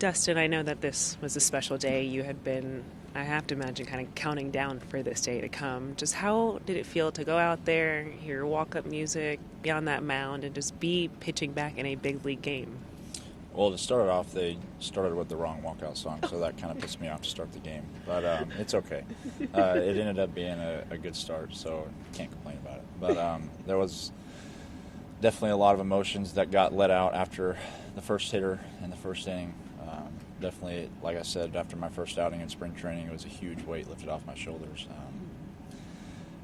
Dustin, I know that this was a special day. You had been, I have to imagine, kind of counting down for this day to come. Just how did it feel to go out there, hear walk-up music, be on that mound, and just be pitching back in a big league game? Well, to start off, they started with the wrong walkout song, so that kind of pissed me off to start the game. But it's okay. It ended up being a good start, so can't complain about it. But there was definitely a lot of emotions that got let out after the first hitter in the first inning. Definitely, like I said, after my first outing in spring training, it was a huge weight lifted off my shoulders.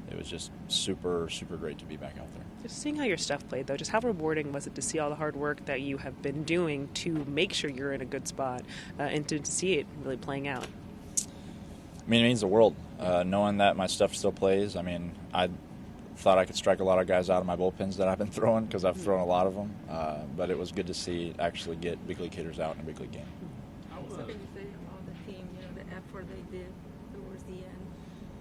It was just super, super great to be back out there. Just seeing how your stuff played, though, just how rewarding was it to see all the hard work that you have been doing to make sure you're in a good spot and to see it really playing out? I mean, it means the world. Knowing that my stuff still plays, I mean, I thought I could strike a lot of guys out of my bullpens that I've been throwing because I've thrown a lot of them. But it was good to see actually get big league hitters out in a big league game. What can you say about the team, the effort they did towards the end,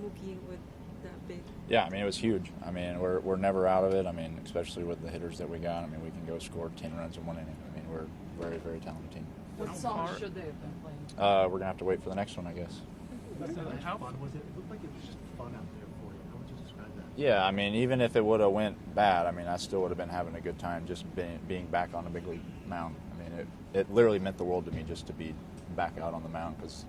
Mookie with that big? Yeah, I mean, it was huge. I mean, we're never out of it. I mean, especially with the hitters that we got. I mean, we can go score 10 runs in one inning. I mean, we're a very, very talented team. What song should they have been playing? We're going to have to wait for the next one, I guess. How fun was it? It looked like it was just fun out there for you. How would you describe that? Yeah, I mean, even if it would have went bad, I mean, I still would have been having a good time just being back on the big league mound. I mean, it literally meant the world to me just to be back out on the mound because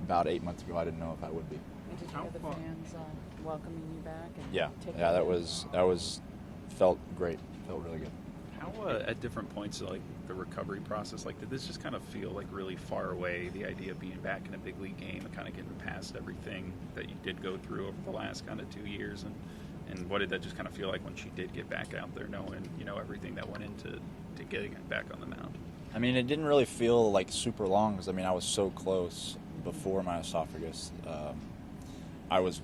about 8 months ago I didn't know if I would be. And did you hear the fans welcoming you back? And Yeah, that was felt great. Felt really good. How at different points, like the recovery process, like did this just kind of feel like really far away? The idea of being back in a big league game and kind of getting past everything that you did go through over the last kind of 2 years, and what did that just kind of feel like when she did get back out there, knowing everything that went into getting back on the mound? I mean, it didn't really feel like super long because I mean I was so close before my esophagus. I was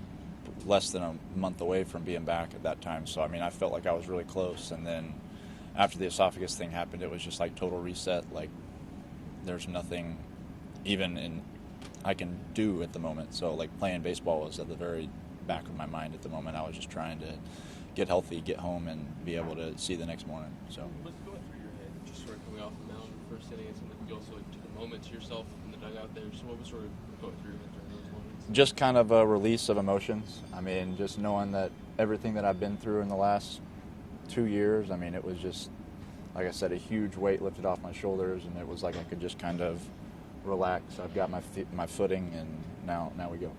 less than a month away from being back at that time, so I mean I felt like I was really close, and then after the esophagus thing happened, it was just like total reset. Like there's nothing even I can do at the moment. So like playing baseball was at the very back of my mind at the moment. I was just trying to get healthy, get home, and be able to see the next morning. So what's going through your head just sort of coming off the mound in the first inning? It seemed like you also took a moment to yourself in the dugout there. So what was sort of going through your head during those moments? just kind of a release of emotions. I mean, just knowing that everything that I've been through in the last 2 years, I mean, it was just, like I said, a huge weight lifted off my shoulders, and it was like I could just kind of relax. I've got my footing, and now we go.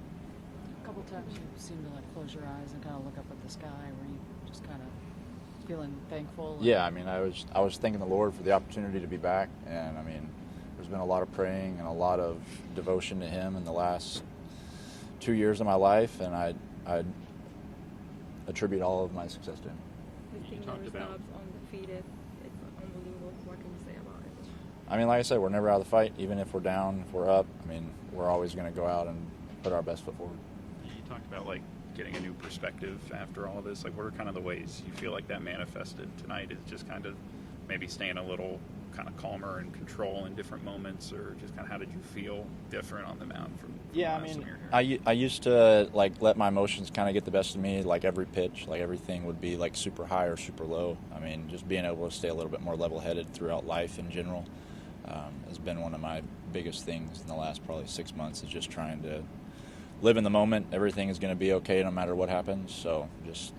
A couple times you seem to like close your eyes and kind of look up at the sky. Were you just kind of feeling thankful? Yeah, I mean, I was thanking the Lord for the opportunity to be back, and I mean, there's been a lot of praying and a lot of devotion to Him in the last 2 years of my life, and I attribute all of my success to Him. You talked about undefeated. It's unbelievable. What can you say about it? I mean, like I said, we're never out of the fight. Even if we're down, if we're up, I mean, we're always going to go out and put our best foot forward. You talked about like getting a new perspective after all of this. Like, what are kind of the ways you feel like that manifested tonight? Is just kind of maybe staying a little kind of calmer and control in different moments, or just kind of how did you feel different on the mound from yeah, last I mean, year? I used to like let my emotions kind of get the best of me. Like every pitch, like everything would be like super high or super low. I mean, just being able to stay a little bit more level-headed throughout life in general has been one of my biggest things in the last probably 6 months. Is just trying to live in the moment. Everything is going to be okay no matter what happens. So just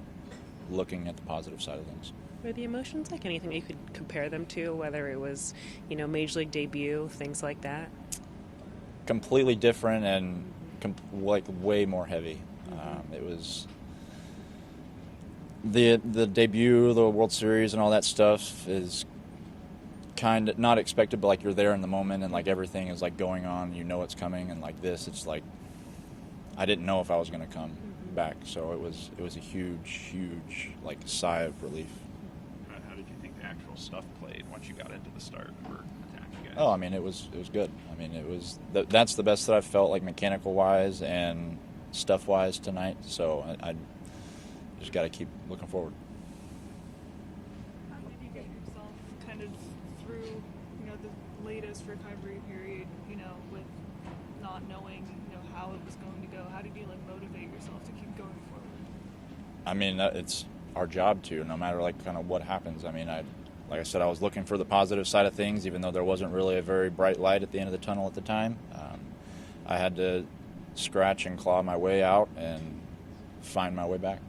looking at the positive side of things. Were the emotions like anything that you could compare them to, whether it was, Major League debut, things like that? Completely different and like way more heavy. It was the debut, the World Series and all that stuff is kind of not expected, but like you're there in the moment and like everything is like going on, you know it's coming, and like this, it's like I didn't know if I was going to come back, so it was a huge like sigh of relief. How did you think the actual stuff played once you got into the start and were attacking guys? Oh, I mean, it was good. I mean, it was that's the best that I've felt, like mechanical wise and stuff wise tonight. So I just got to keep looking forward. How did you get yourself kind of through, the latest recovery period, with not knowing, how it was going to go? How did you motivate yourself to keep going forward? I mean, it's our job to, no matter like kind of what happens. I mean, like I said, I was looking for the positive side of things, even though there wasn't really a very bright light at the end of the tunnel at the time. I had to scratch and claw my way out and find my way back.